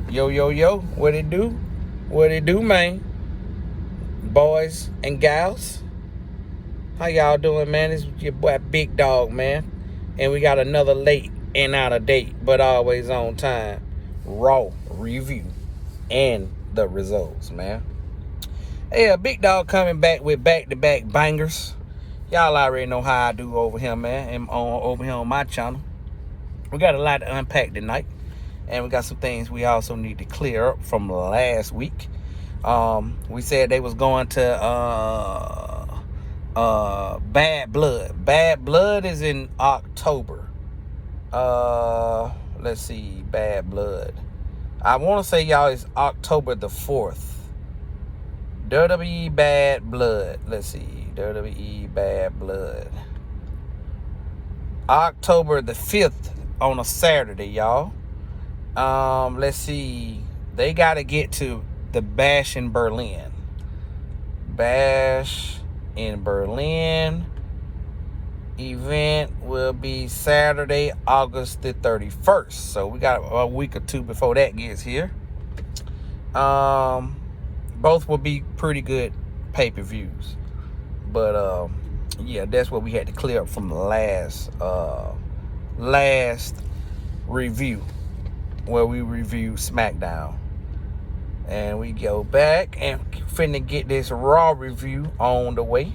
Yo, yo, yo, what it do? What it do, man? Boys and gals, how y'all doing, man? This is your boy Big Dog, man. And we got another late and out of date, but always on time, Raw review and the results, man. Yeah, Big Dog coming back with back-to-back bangers. Y'all already know how I do over here, man, and over here on my channel. We got a lot to unpack tonight. And we got some things we also need to clear up from last week. We said they was going to Bad Blood. Bad Blood is in October. Let's see, Bad Blood. I want to say, y'all, it's October the 4th. WWE Bad Blood. Let's see, WWE Bad Blood. October the 5th on a Saturday, y'all. Let's see. They got to get to the Bash in Berlin. Bash in Berlin event will be Saturday, August the 31st. So we got a week or two before that gets here. Both will be pretty good pay-per-views. But yeah, that's what we had to clear up from the last review, where we review SmackDown. And we go back and finna get this Raw review on the way.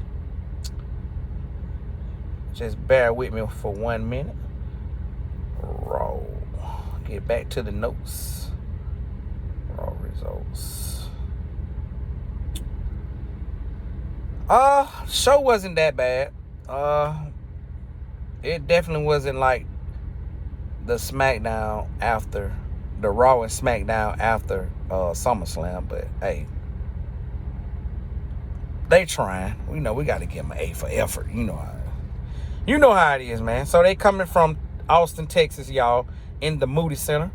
Just bear with me for 1 minute. Raw. Get back to the notes. Raw results. Show wasn't that bad. It definitely wasn't like the SmackDown after the Raw and SmackDown after SummerSlam, but hey, they trying. We know we got to give them an A for effort. You know how it is, man. So they coming from Austin, Texas, y'all, in the Moody Center.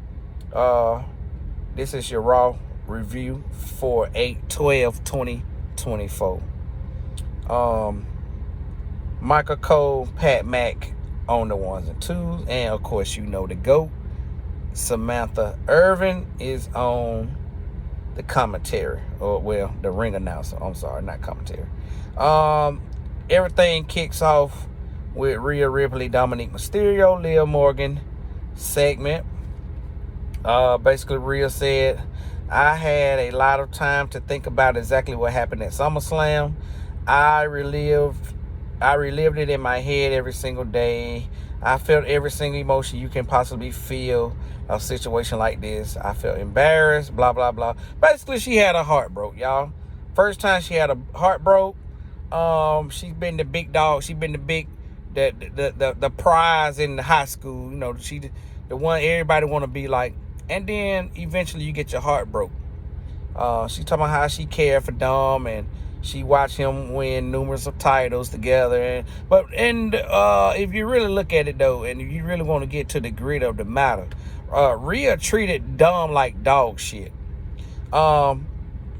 This is your Raw review for 8/12/2024. Michael Cole, Pat Mack on the ones and twos, and of course the GOAT, Samantha Irvin, is on the commentary, or well, the ring announcer. I'm sorry, not commentary. Everything kicks off with Rhea Ripley, Dominic Mysterio, Liv Morgan segment. Basically Rhea said, I had a lot of time to think about exactly what happened at SummerSlam. I relived it in my head every single day. I felt every single emotion you can possibly feel a situation like this. I felt embarrassed, blah, blah, blah. Basically, she had her heart broke, y'all. First time she had a heart broke. She's been the big dog. She's been the prize in the high school. She the one everybody want to be like. And then eventually you get your heart broke. She's talking about how she cared for Dom, and she watched him win numerous of titles together. If you really look at it, though, and if you really want to get to the grit of the matter, Rhea treated Dom like dog shit.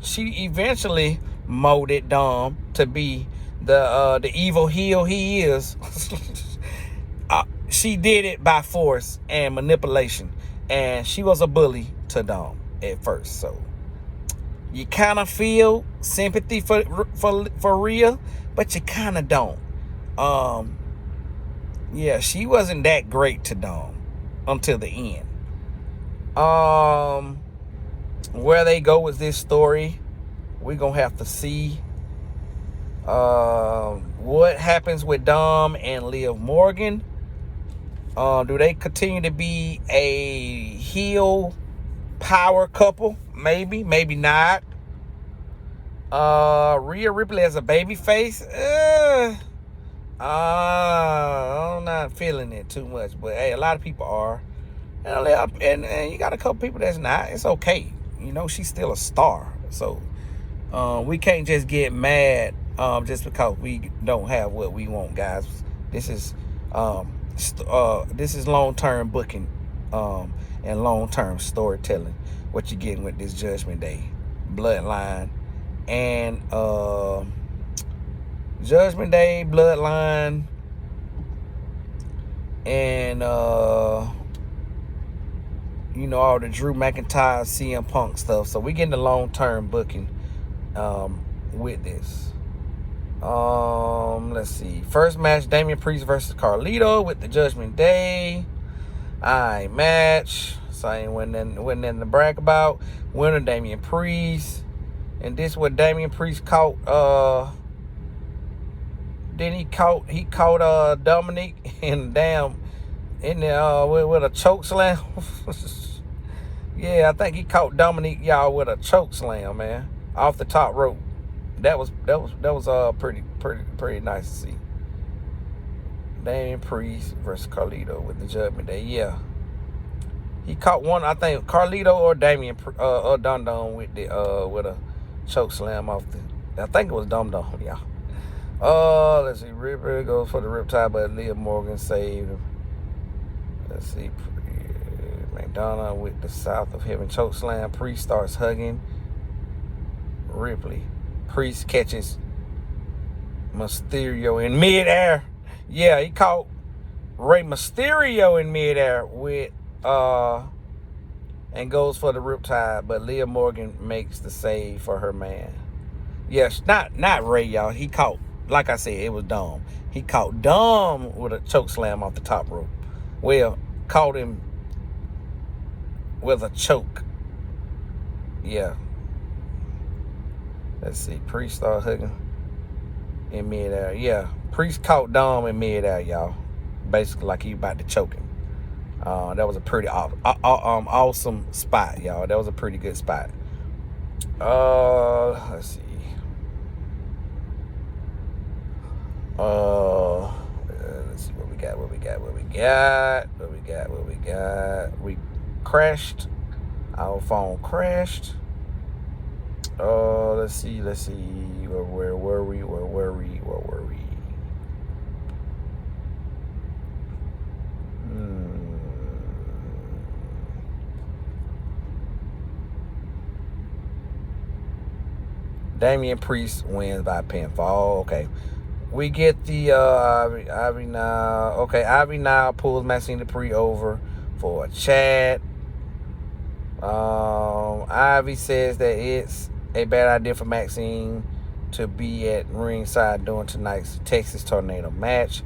She eventually molded Dom to be the evil heel he is. She did it by force and manipulation, and she was a bully to Dom at first. So you kind of feel sympathy for Rhea, but you kind of don't. Yeah, she wasn't that great to Dom until the end. Where they go with this story, we're going to have to see. What happens with Dom and Liv Morgan? Do they continue to be a heel power couple? Maybe not. Rhea Ripley as a baby face, I'm not feeling it too much, but hey, a lot of people are, and you got a couple people that's not. It's okay, she's still a star, so we can't just get mad just because we don't have what we want, guys. This is long-term booking and long-term storytelling. What you're getting with this Judgment Day Bloodline and Judgment Day Bloodline and all the Drew McIntyre, CM Punk stuff. So we getting the long-term booking with this. Let's see. First match, Damian Priest versus Carlito with the Judgment Day. Alright, match. So I ain't nothing to brag about. Winner, Damian Priest. And this what Damian Priest caught. Then he caught Dominic in the with a choke slam. Yeah, I think he caught Dominic, y'all, with a choke slam, man, off the top rope. That was pretty nice to see. Damian Priest versus Carlito with the Judgment Day. Yeah, he caught one. I think Carlito or Damian or Dum Dum with a choke slam off the. I think it was Dum Dum, y'all. Let's see. Ripper goes for the riptide, but Liv Morgan saved him. Let's see. McDonough with the South of Heaven choke slam. Priest starts hugging Ripley. Priest catches Mysterio in midair. Yeah, he caught Rey Mysterio in midair with and goes for the riptide, but Liv Morgan makes the save for her man. Yes, not Rey, y'all. He caught, like I said, it was Dom. He caught Dom with a choke slam off the top rope. Well, caught him with a choke. Yeah. Let's see. Priest started hugging in midair. Yeah. Priest caught Dom in midair, y'all. Basically like he about to choke him. That was a pretty awesome spot, y'all. That was a pretty good spot. Let's see. Let's see what we got. We crashed. Our phone crashed. Let's see. Where were we? Damian Priest wins by pinfall. Okay. We get the Ivy now. Okay, Ivy now pulls Maxine Dupree over for a chat. Ivy says that it's a bad idea for Maxine to be at ringside during tonight's Texas Tornado match.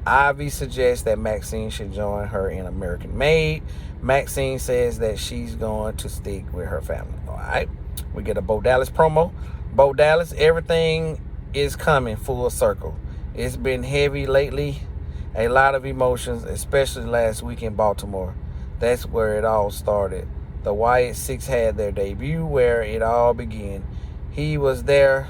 Ivy suggests that Maxine should join her in American Made. Maxine says that she's going to stick with her family. All right. We get a Bo Dallas promo. Bo Dallas, everything is coming full circle. It's been heavy lately. A lot of emotions, especially last week in Baltimore. That's where it all started. The Wyatt Six had their debut where it all began. He was there.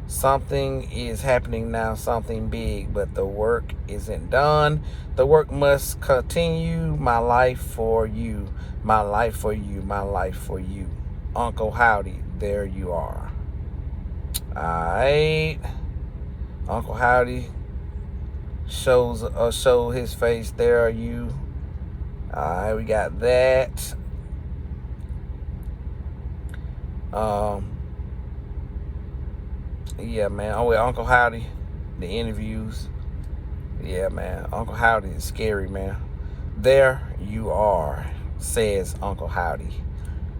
Something is happening now, something big, but the work isn't done. The work must continue. My life for you. My life for you. My life for you. Uncle Howdy, there you are. Alright. Uncle Howdy show his face. There are you. Alright, we got that. Yeah, man. Oh, with Uncle Howdy, the interviews. Yeah, man. Uncle Howdy is scary, man. There you are, says Uncle Howdy.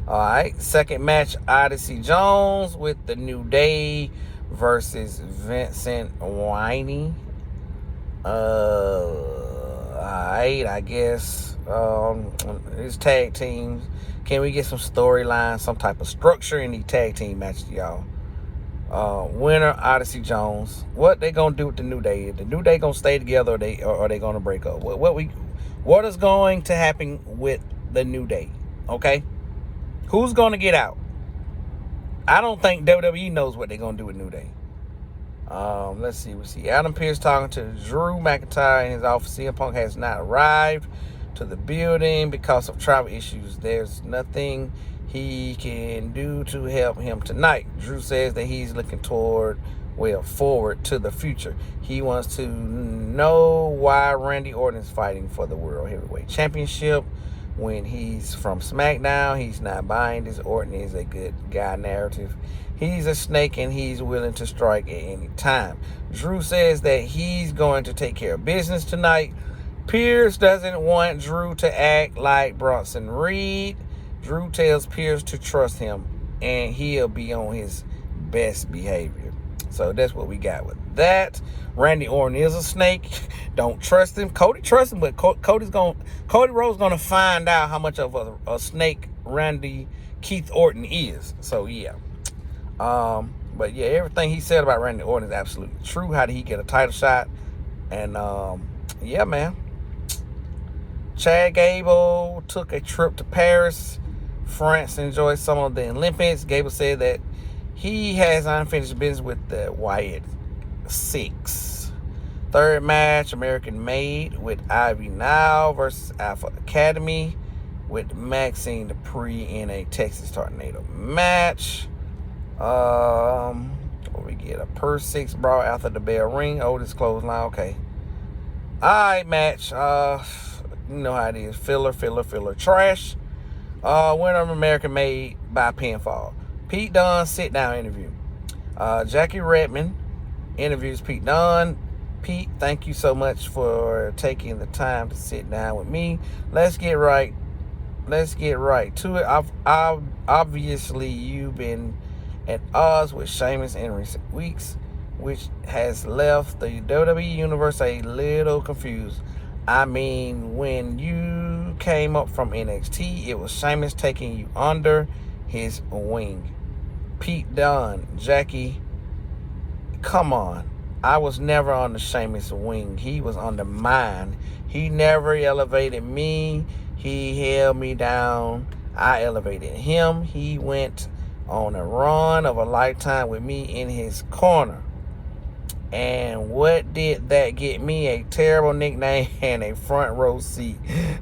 All right. Second match, Odyssey Jones with the New Day versus Vincent Whitey. All right, I guess. It's tag teams. Can we get some storyline, some type of structure in these tag team matches, y'all? Winner, Odyssey Jones. What they gonna do with the New Day? The New Day gonna stay together, or are they gonna break up? What is going to happen with the New Day? Okay, who's gonna get out? I don't think WWE knows what they're gonna do with New Day. Let's see. We see Adam Pearce talking to Drew McIntyre in his office. CM Punk has not arrived to the building because of travel issues. There's nothing he can do to help him tonight. Drew says that he's looking forward to the future. He wants to know why Randy Orton is fighting for the World Heavyweight Championship when he's from SmackDown. He's not buying this Orton is a good guy narrative. He's a snake and he's willing to strike at any time. Drew says that he's going to take care of business tonight. Pierce doesn't want Drew to act like Bronson Reed. Drew tells Pierce to trust him, and he'll be on his best behavior. So that's what we got with that. Randy Orton is a snake. Don't trust him. Cody trusts him, but Cody Rhodes gonna find out how much of a snake Randy Keith Orton is. So yeah. But yeah, everything he said about Randy Orton is absolutely true. How did he get a title shot? And yeah, man. Chad Gable took a trip to Paris, France, to enjoy some of the Olympics. Gable said that he has unfinished business with the Wyatt Six. Third match, American Made with Ivy Nile versus Alpha Academy with Maxine Dupree in a Texas Tornado match. We get a per 6 brawl after the bell ring. Otis clothesline. Okay. Alright, match. You know how it is. Filler. Trash. Winner of American Made by pinfall. Pete Dunne sit down interview. Jackie Redmond interviews Pete Dunne. Pete, thank you so much for taking the time to sit down with me. Let's get right to it. Obviously, you've been at odds with Sheamus in recent weeks, which has left the WWE Universe a little confused. I mean, when you came up from NXT, it was Sheamus taking you under his wing. Pete Dunne, Jackie, come on. I was never on the Sheamus wing. He was under mine. He never elevated me. He held me down. I elevated him. He went on a run of a lifetime with me in his corner. And what did that get me? A terrible nickname and a front row seat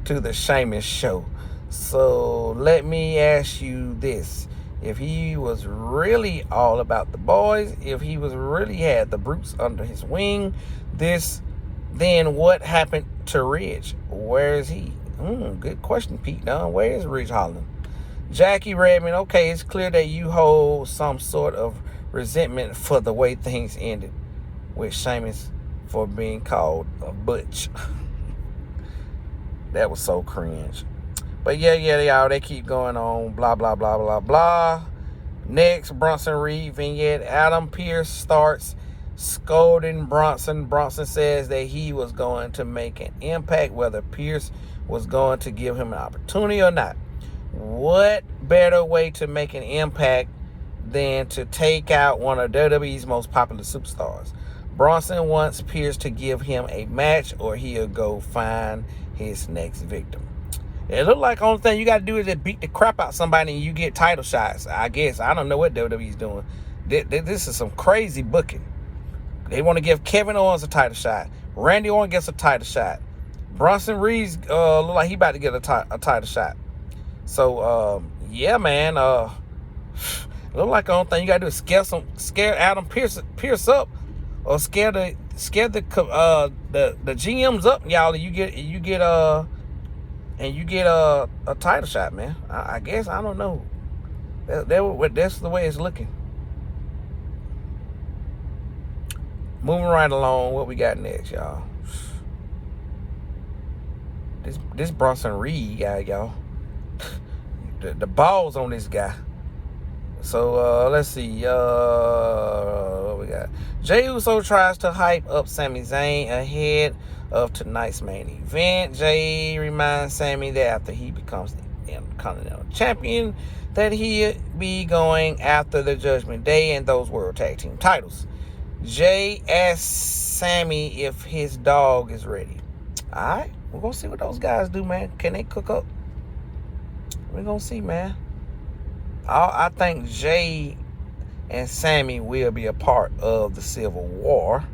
to the Sheamus show. So let me ask you this. If he was really all about the boys, if he was really had the brutes under his wing, then what happened to Ridge? Where is he? Good question, Pete Dunne. Where is Ridge Holland? Jackie Redmond, okay, it's clear that you hold some sort of resentment for the way things ended with Sheamus for being called a butch. That was so cringe. But yeah, y'all, they keep going on. Blah, blah, blah, blah, blah. Next, Bronson Reed vignette. Adam Pearce starts scolding Bronson. Bronson says that he was going to make an impact, whether Pearce was going to give him an opportunity or not. What better way to make an impact than to take out one of WWE's most popular superstars? Bronson wants Pearce to give him a match or he'll go find his next victim. It look like the only thing you got to do is just beat the crap out somebody and you get title shots. I guess. I don't know what WWE's doing. This is some crazy booking. They want to give Kevin Owens a title shot. Randy Orton gets a title shot. Bronson Reed look like he about to get a title shot. So, yeah, man. Look like the only thing you got to do is scare Adam Pearce up, or scare the GMs up, y'all. And you get a title shot, man. I guess. I don't know. That's the way it's looking. Moving right along, what we got next, y'all? This Bronson Reed guy, y'all. The balls on this guy. So let's see. What we got? Jey Uso tries to hype up Sami Zayn ahead of tonight's main event. Jey reminds Sami that after he becomes the Intercontinental Champion, that he'll be going after the Judgment Day and those World Tag Team titles. Jey asks Sami if his dog is ready. All right, we're gonna see what those guys do, man. Can they cook up? We're gonna see, man. I think Jey and Sami will be a part of the Civil War.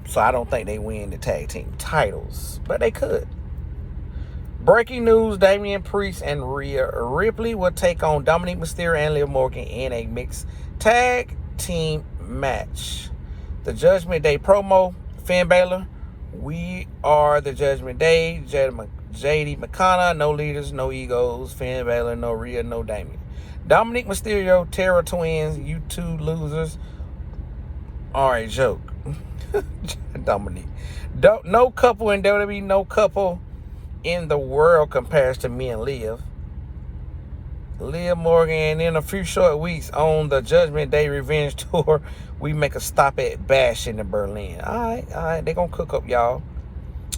So I don't think they win the tag team titles, but they could. Breaking news, Damian Priest and Rhea Ripley will take on Dominic Mysterio and Liv Morgan in a mixed tag team match. The Judgment Day promo, Finn Balor, we are the Judgment Day, JD McConnell, no leaders, no egos, Finn Balor, no Rhea, no Damian. Dominic Mysterio, Terra Twins, you two losers are a joke. Dominique. No couple in WWE, no couple in the world compares to me and Liv. Liv Morgan, and in a few short weeks on the Judgment Day Revenge Tour, we make a stop at Bash in Berlin. All right, they gonna cook up, y'all.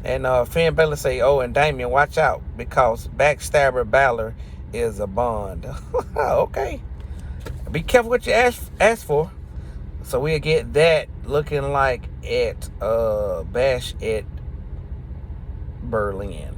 And Finn Balor say, oh, and Damien, watch out, because Backstabber Balor is a Bond. Okay. Be careful what you ask for. So we'll get that looking like at Bash at Berlin.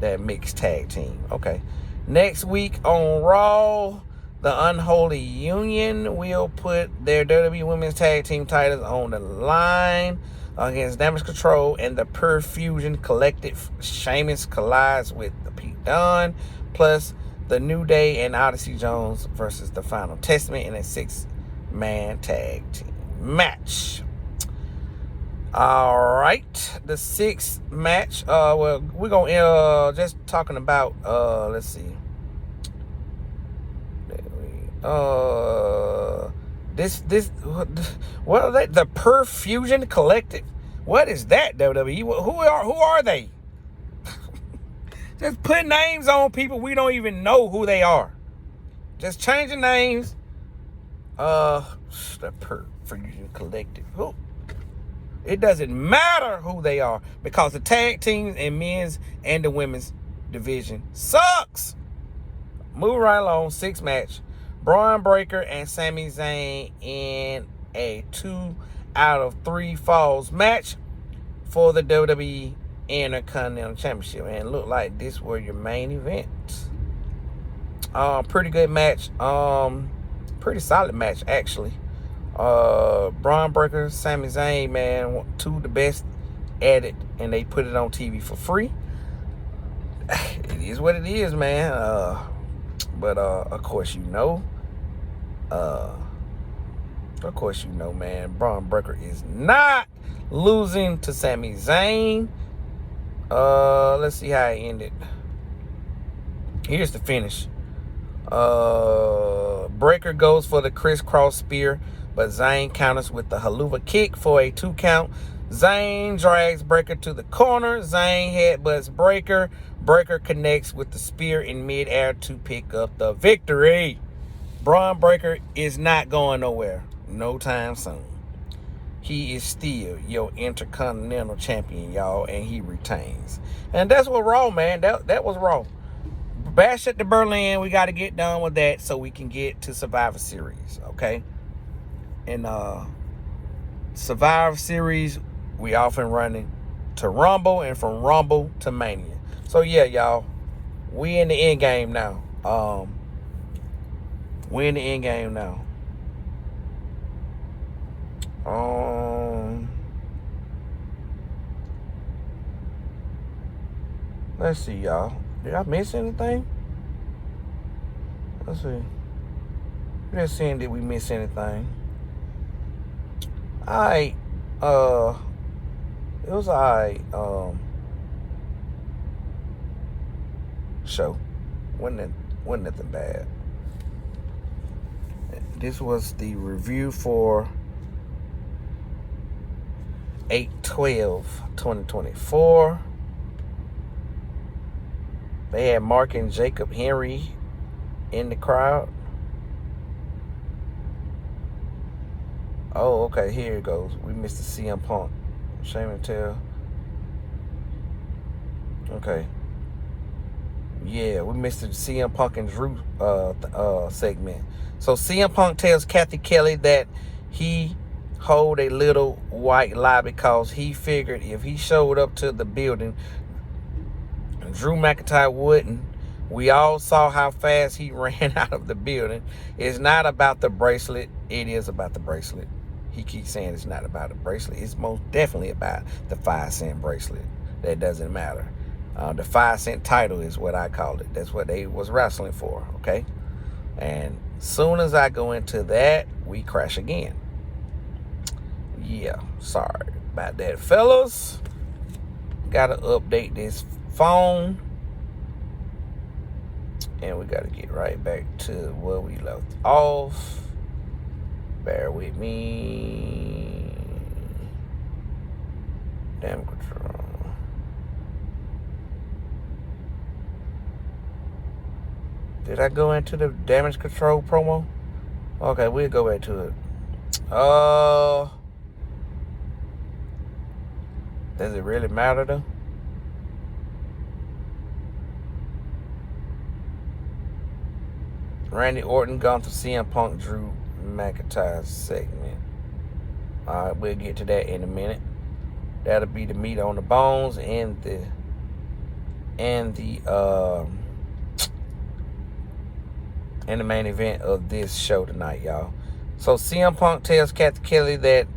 That mixed tag team. Okay. Next week on Raw, the Unholy Union will put their WWE Women's Tag Team titles on the line against Damage Control and the Perfusion Collective. Sheamus collides with the Pete Dunne, plus the New Day and Odyssey Jones versus the Final Testament in a 6-man tag team match. All right, the 6th match. Well, we're gonna just talking about. Let's see. This. What are they? The Perfusion Collective. What is that, WWE? Who are they? Just put names on people we don't even know who they are. Just change the names. The Perfusion Collective. Who? It doesn't matter who they are, because the tag teams in men's and the women's division sucks. Move right along. 6th match. Braun Breaker and Sami Zayn in a 2 out of 3 falls match for the WWE Intercontinental Championship. And it looked like this were your main events. Pretty good match. Pretty solid match, actually. Braun Breaker, Sami Zayn, man, 2 of the best at it, and they put it on TV for free. It is what it is, man. But of course you know, man, Braun Breaker is not losing to Sami Zayn. Let's see how it ended. Here's the finish. Breaker goes for the crisscross spear, but Zayn counters with the haluva kick for a 2 count. Zayn drags Breaker to the corner. Zayn headbutts Breaker. Breaker connects with the spear in midair to pick up the victory. Braun Breaker is not going nowhere no time soon. He is still your Intercontinental Champion, y'all, and he retains. And that's what Raw, man. That was Raw. Bash at the Berlin, we got to get done with that so we can get to Survivor Series, okay? And Survivor Series, we off and running to Rumble, and from Rumble to Mania. So yeah, y'all, we in the end game now. We in the end game now. Let's see, y'all. Did I miss anything? Let's see. Just seeing, did we miss anything? Alright. It was alright. Show. Wasn't nothing bad. This was the review for 8/12/2024. They had Mark and Jacob Henry in the crowd. Oh, okay, here it goes. We missed the CM Punk. Shame and tell. Okay. Yeah, we missed the CM Punk and Drew segment. So CM Punk tells Kathy Kelly that he hold a little white lie because he figured if he showed up to the building, Drew McIntyre wouldn't. We all saw how fast he ran out of the building. It's not about the bracelet. It is about the bracelet. He keeps saying it's not about the bracelet. It's most definitely about the 5-cent bracelet. That doesn't matter. The 5-cent title is what I call it. That's what they was wrestling for, okay? And soon as I go into that, we crash again. Yeah, sorry about that, fellas. Gotta update this phone. And we gotta get right back to where we left off. Bear with me. Damage control. Did I go into the damage control promo? Okay, we'll go back to it. Does it really matter though? Randy Orton gone to CM Punk Drew McIntyre segment. Alright, we'll get to that in a minute. That'll be the meat on the bones and the main event of this show tonight, y'all. So CM Punk tells Kathy Kelly that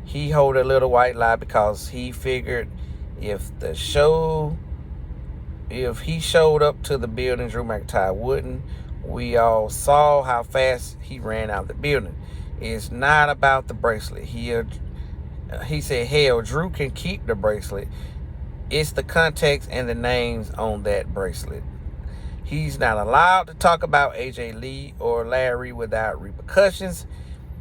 he hold a little white lie because he figured if he showed up to the building, Drew McIntyre wouldn't. We all saw how fast he ran out of the building. It's not about the bracelet. He said, hell, Drew can keep the bracelet. It's the context and the names on that bracelet. He's not allowed to talk about AJ Lee or Larry without repercussions.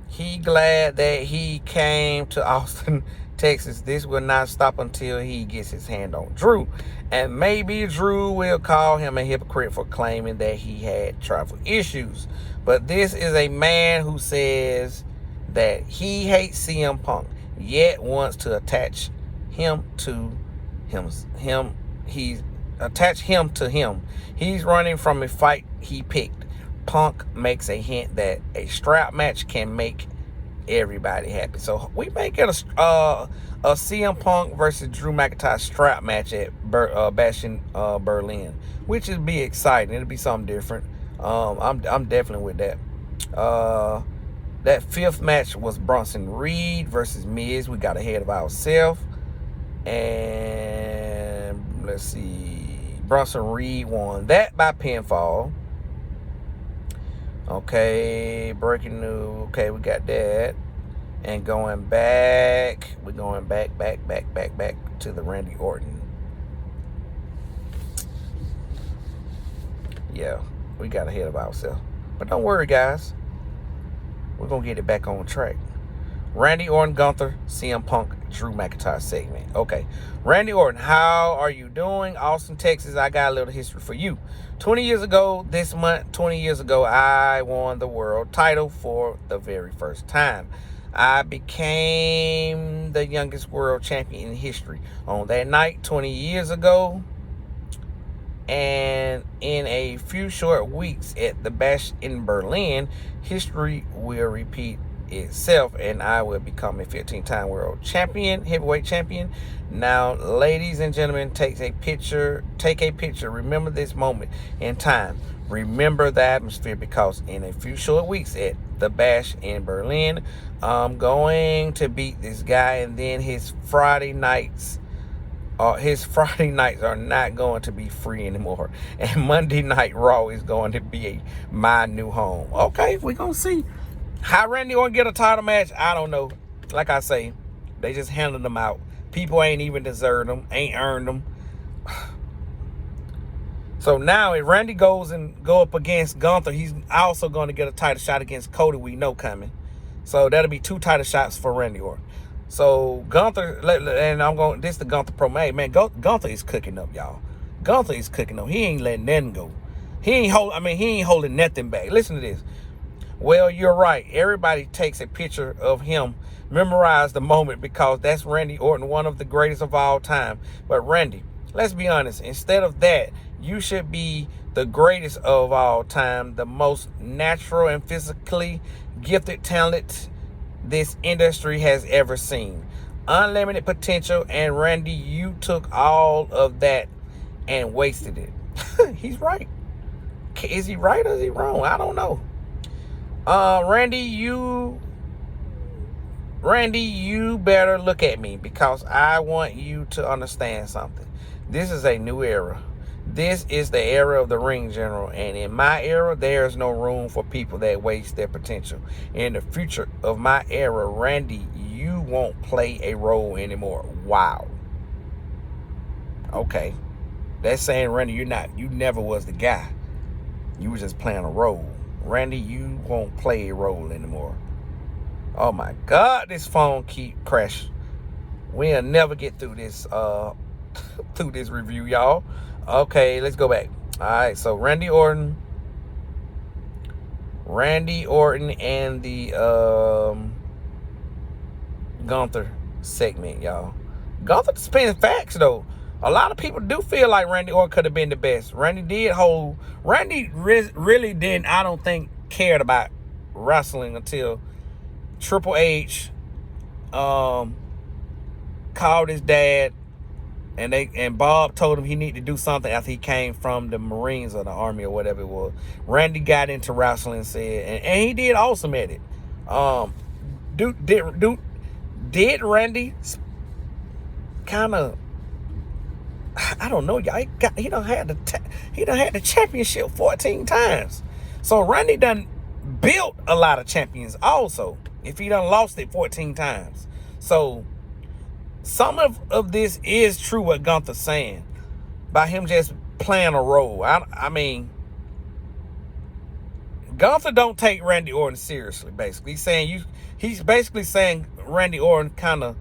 He glad that he came to Austin, Texas. This will not stop until he gets his hand on Drew. And maybe Drew will call him a hypocrite for claiming that he had travel issues. But this is a man who says that he hates CM Punk, yet wants to attach him to him. He's running from a fight he picked. Punk makes a hint that a strap match can make everybody happy. So we may get a CM Punk versus Drew McIntyre strap match at Bash in Berlin, which would be exciting. It'll be something different. I'm definitely with that. That fifth match was Bronson Reed versus Miz. We got ahead of ourselves. And let's see. Bronson Reed won that by pinfall. Okay, breaking news. Okay, we got that. And going back. We're going back to the Randy Orton. Yeah, we got ahead of ourselves. But don't worry, guys. We're going to get it back on track. Randy Orton, Gunther, CM Punk, Drew McIntyre segment. Okay. Randy Orton, how are you doing? Austin, Texas, I got a little history for you. 20 years ago, this month, 20 years ago, I won the world title for the very first time. I became the youngest world champion in history. On that night, 20 years ago, and in a few short weeks at the Bash in Berlin, history will repeat itself, and I will become a 15-time world champion, heavyweight champion. Now, ladies and gentlemen, take a picture. Remember this moment in time. Remember the atmosphere, because in a few short weeks at the Bash in Berlin, I'm going to beat this guy, and then his Friday nights are not going to be free anymore. And Monday Night Raw is going to be my new home. Okay, we're going to see. How Randy Orton get a title match, I don't know. Like I say, they just handed them out. People ain't even deserved them, ain't earned them. So now if Randy go up against Gunther, he's also going to get a title shot against Cody, we know coming. So that'll be 2 title shots for Randy Orton. So Gunther, and this is the Gunther promo. Hey, man, Gunther is cooking up, y'all. Gunther is cooking up. He ain't letting nothing go. He ain't holding nothing back. Listen to this. Well, you're right. Everybody takes a picture of him. Memorize the moment, because that's Randy Orton, one of the greatest of all time. But Randy, let's be honest. Instead of that, you should be the greatest of all time, the most natural and physically gifted talent this industry has ever seen. Unlimited potential, and Randy, you took all of that and wasted it. He's right. Is he right or is he wrong? I don't know. Randy, you better look at me, because I want you to understand something. This is a new era. This is the era of the ring general, and in my era, there is no room for people that waste their potential. In the future of my era, Randy, you won't play a role anymore. Wow. Okay. That's saying, Randy, you never was the guy. You were just playing a role. Randy, you won't play a role anymore. Oh my God, this phone keep crashing. We'll never get through this through this review, y'all. Okay, let's go back. All right, so Randy Orton and the Gunther segment, y'all. Gunther spinning facts though. A lot of people do feel like Randy Orton could have been the best. Randy really didn't, I don't think, cared about wrestling until Triple H called his dad, and Bob told him he needed to do something after he came from the Marines or the Army or whatever it was. Randy got into wrestling and said, and he did awesome at it. Did Randy kind of, I don't know, y'all. He done had the championship 14 times. So Randy done built a lot of champions also, if he done lost it 14 times. So some of this is true what Gunther's saying by him just playing a role. I mean, Gunther don't take Randy Orton seriously, basically. He's basically saying Randy Orton kind of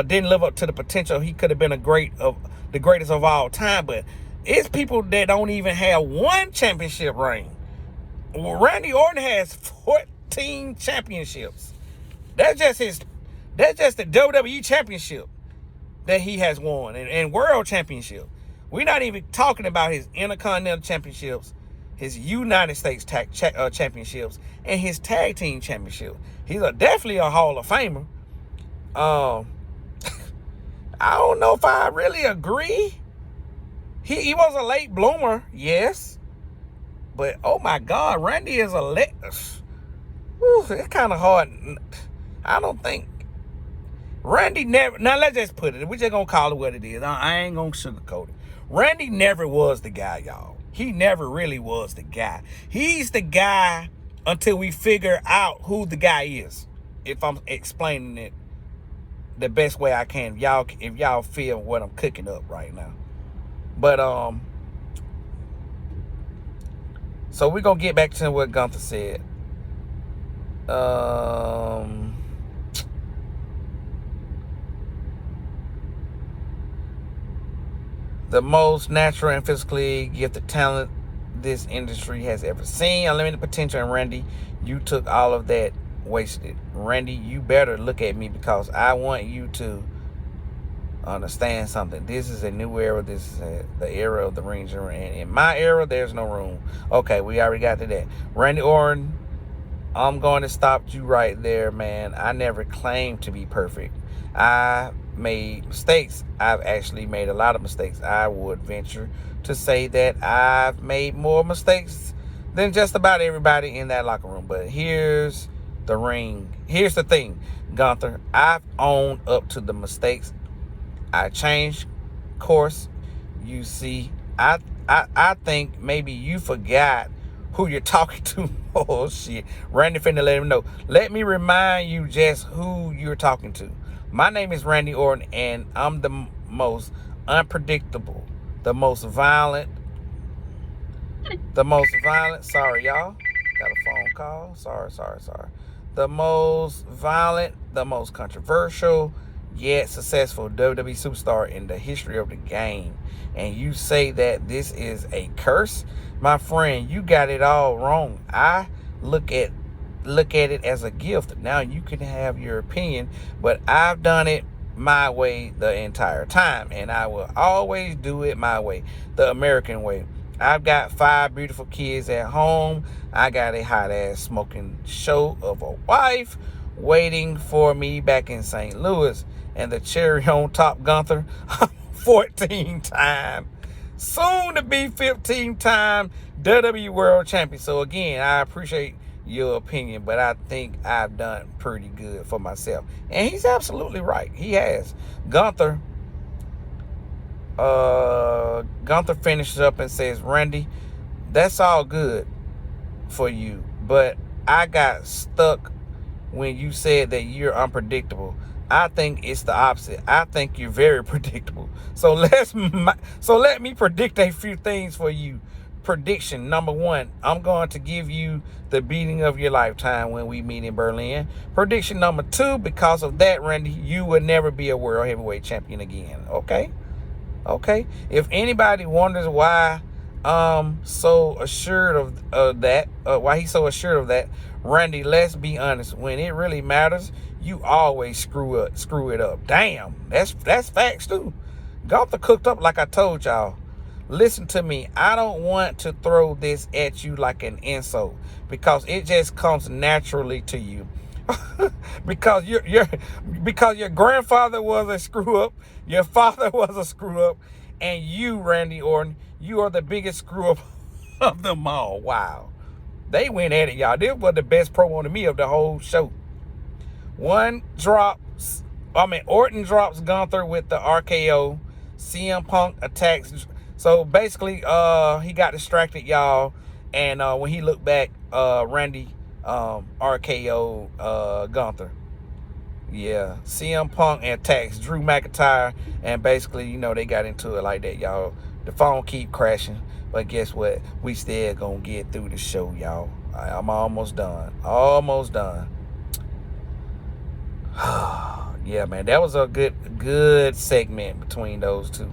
didn't live up to the potential. He could have been the greatest of all time, but it's people that don't even have one championship reign. Randy Orton has 14 championships. That's just the WWE championship that he has won, and world championship. We're not even talking about his Intercontinental championships, his United States championships, and his tag team championship. He's definitely a Hall of Famer. I don't know if I really agree. He was a late bloomer, yes. But, oh my God, Randy is it's kind of hard. I don't think. Randy never, now let's just put it, we're just going to call it what it is. I ain't going to sugarcoat it. Randy never was the guy, y'all. He never really was the guy. He's the guy until we figure out who the guy is. If I'm explaining it the best way I can, if y'all feel what I'm cooking up right now. But so we're gonna get back to what Gunther said. The most natural and physically gifted talent this industry has ever seen. Unlimited potential. And Randy, you took all of that, wasted. Randy, you better look at me, because I want you to understand something. This is a new era. This is the era of the ring general, and in my era, there's no room. Okay, we already got to that. Randy Orton, I'm going to stop you right there, man. I never claimed to be perfect. I made mistakes. I've actually made a lot of mistakes. I would venture to say that I've made more mistakes than just about everybody in that locker room. But here's the thing, Gunther. I've owned up to the mistakes. I changed course. You see, I think maybe you forgot who you're talking to. Oh shit, Randy finna let him know. Let me remind you just who you're talking to. My name is Randy Orton, and I'm the most unpredictable, the most violent. Sorry, y'all. Got a phone call. Sorry. The most violent, the most controversial, yet successful WWE superstar in the history of the game. And you say that this is a curse? My friend, you got it all wrong. I look at it as a gift. Now you can have your opinion, but I've done it my way the entire time, and I will always do it my way, the American way. I've got 5 beautiful kids at home. I got a hot ass smoking show of a wife waiting for me back in St. Louis, and the cherry on top, Gunther, 14-time, soon to be 15-time WWE World Champion. So again, I appreciate your opinion, but I think I've done pretty good for myself. And he's absolutely right. He has. Gunther finishes up and says, Randy, that's all good for you, but I got stuck when you said that you're unpredictable. I think it's the opposite. I think you're very predictable. So let me predict a few things for you. prediction number 1, I'm going to give you the beating of your lifetime when we meet in Berlin. Prediction number 2, because of that, Randy, you will never be a world heavyweight champion again. Okay. If anybody wonders why I'm so assured of that, why he's so assured of that, Randy, let's be honest. When it really matters, you always screw it up. Damn, that's facts too. Gunther cooked up like I told y'all. Listen to me. I don't want to throw this at you like an insult because it just comes naturally to you. because your grandfather was a screw up, your father was a screw up, and you, Randy Orton, you are the biggest screw up of them all. Wow. They went at it, y'all. This was the best promo to me of the whole show. Orton drops Gunther with the RKO. CM Punk attacks. So basically, he got distracted, y'all. And when he looked back, Randy RKO Gunther. Yeah, CM Punk attacks Drew McIntyre, and basically, they got into it like that, y'all. The phone keep crashing, but guess what? We still gonna get through the show, y'all. I'm almost done. Yeah, man, that was a good segment between those two.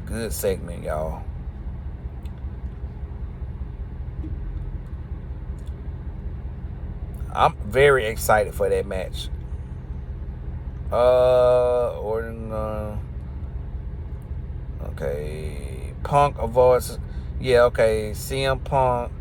Good segment, y'all. I'm very excited for that match. Orton, okay. Punk avoids, yeah, okay. CM Punk,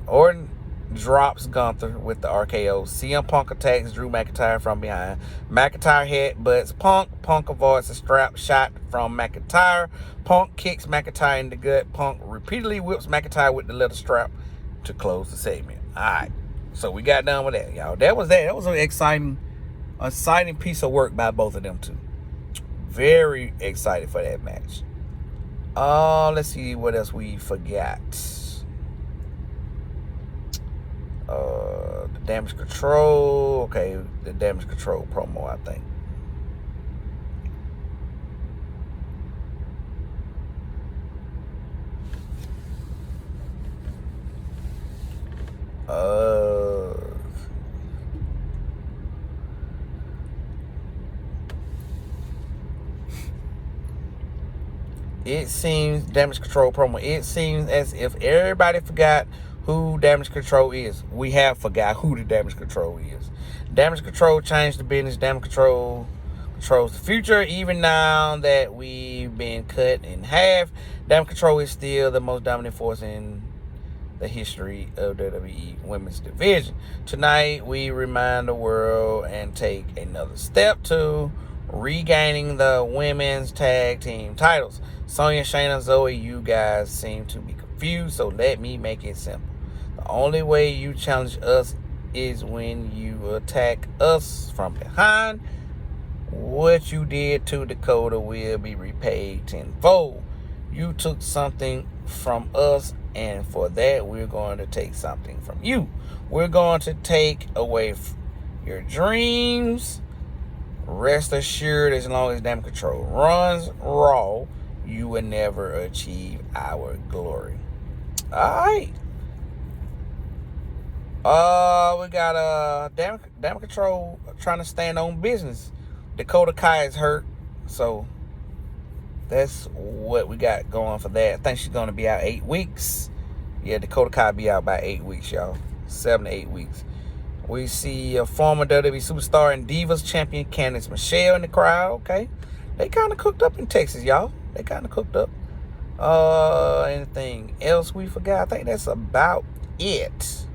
Orton drops Gunther with the RKO. CM Punk attacks Drew McIntyre from behind. McIntyre headbutts Punk. Punk avoids a strap shot from McIntyre. Punk kicks McIntyre in the gut. Punk repeatedly whips McIntyre with the leather strap to close the segment. All right. So we got done with that, y'all. That was an exciting piece of work by both of them two. Very excited for that match. Let's see what else we forgot. The Damage Control. Okay, the Damage Control promo, I think. It seems, Damage Control promo, it seems as if everybody forgot who Damage Control is. We have forgot who the Damage Control is. Damage Control changed the business. Damage Control controls the future. Even now that we've been cut in half, Damage Control is still the most dominant force in the history of WWE Women's Division. Tonight, we remind the world and take another step to regaining the women's tag team titles. Sonya, Shayna, Zoe, you guys seem to be confused, so let me make it simple. The only way you challenge us is when you attack us from behind. What you did to Dakota will be repaid tenfold. You took something from us, and for that, we're going to take something from you. We're going to take away your dreams. Rest assured, as long as Damage Control runs Raw, you will never achieve our glory. Alright. We got Damage Control trying to stand on business. Dakota Kai is hurt, so that's what we got going for that. I think she's going to be out 8 weeks. Yeah, Dakota Kai be out by 8 weeks, y'all. 7 to 8 weeks. We see a former WWE superstar and Divas champion Candice Michelle in the crowd. Okay, they kind of cooked up in Texas, y'all. They kind of cooked up. Anything else we forgot? I think that's about it.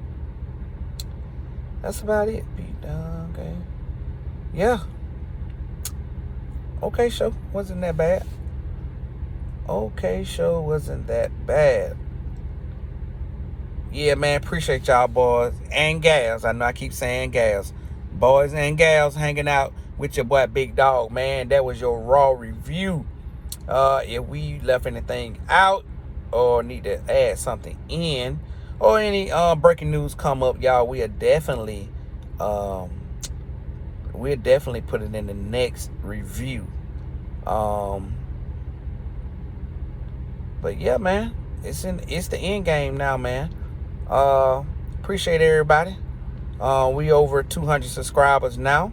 That's about it. Okay. Yeah. Okay, show wasn't that bad. Yeah, man, appreciate y'all boys and gals. I know I keep saying gals. Boys and gals hanging out with your boy Big Dog, man. That was your Raw review. If we left anything out or need to add something in, or any breaking news come up, y'all, we'll definitely put it in the next review. But yeah, man, it's the end game now, man. Appreciate everybody. We over 200 subscribers now.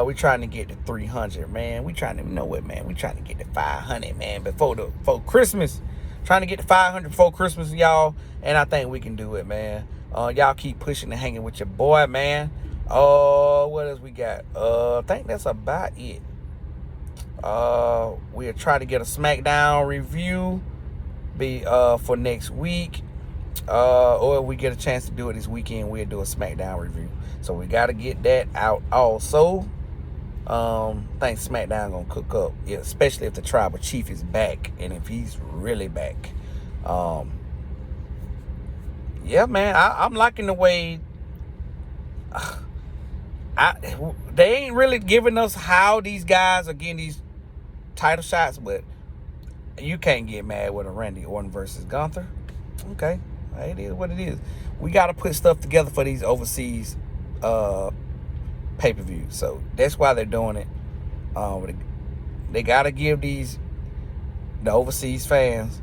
We trying to get to 300, man. We trying to, you know what, man? We trying to get to 500, man, before Christmas. Trying to get to 500 before Christmas, y'all. And I think we can do it, man. Y'all keep pushing and hanging with your boy, man. What else we got? I think that's about it. We'll try to get a SmackDown review for next week. Or if we get a chance to do it this weekend, we'll do a SmackDown review. So we got to get that out also. Think SmackDown gonna cook up, yeah, especially if the Tribal Chief is back and if he's really back. Yeah, man, I'm liking the way. They ain't really giving us how these guys are getting these title shots, but you can't get mad with a Randy Orton versus Gunther. Okay, it is what it is. We got to put stuff together for these overseas pay-per-views, so that's why they're doing it. They got to give the overseas fans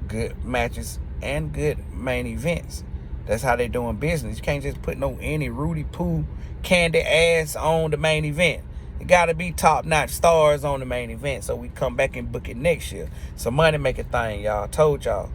good matches and good main events. That's how they're doing business. You can't just put any Rudy Poo candy ass on the main event. It got to be top-notch stars on the main event so we come back and book it next year. So money make a thing, y'all. Told y'all.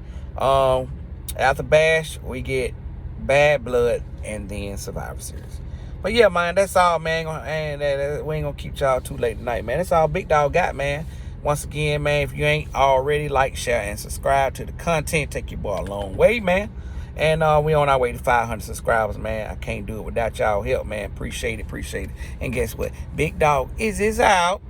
After Bash, we get Bad Blood and then Survivor Series. But yeah, man, that's all, man. And we ain't going to keep y'all too late tonight, man. That's all Big Dog got, man. Once again, man, if you ain't already, like, share, and subscribe to the content. Take your boy a long way, man. And we on our way to 500 subscribers, man. I can't do it without y'all help, man. Appreciate it. And guess what? Big Dog is out.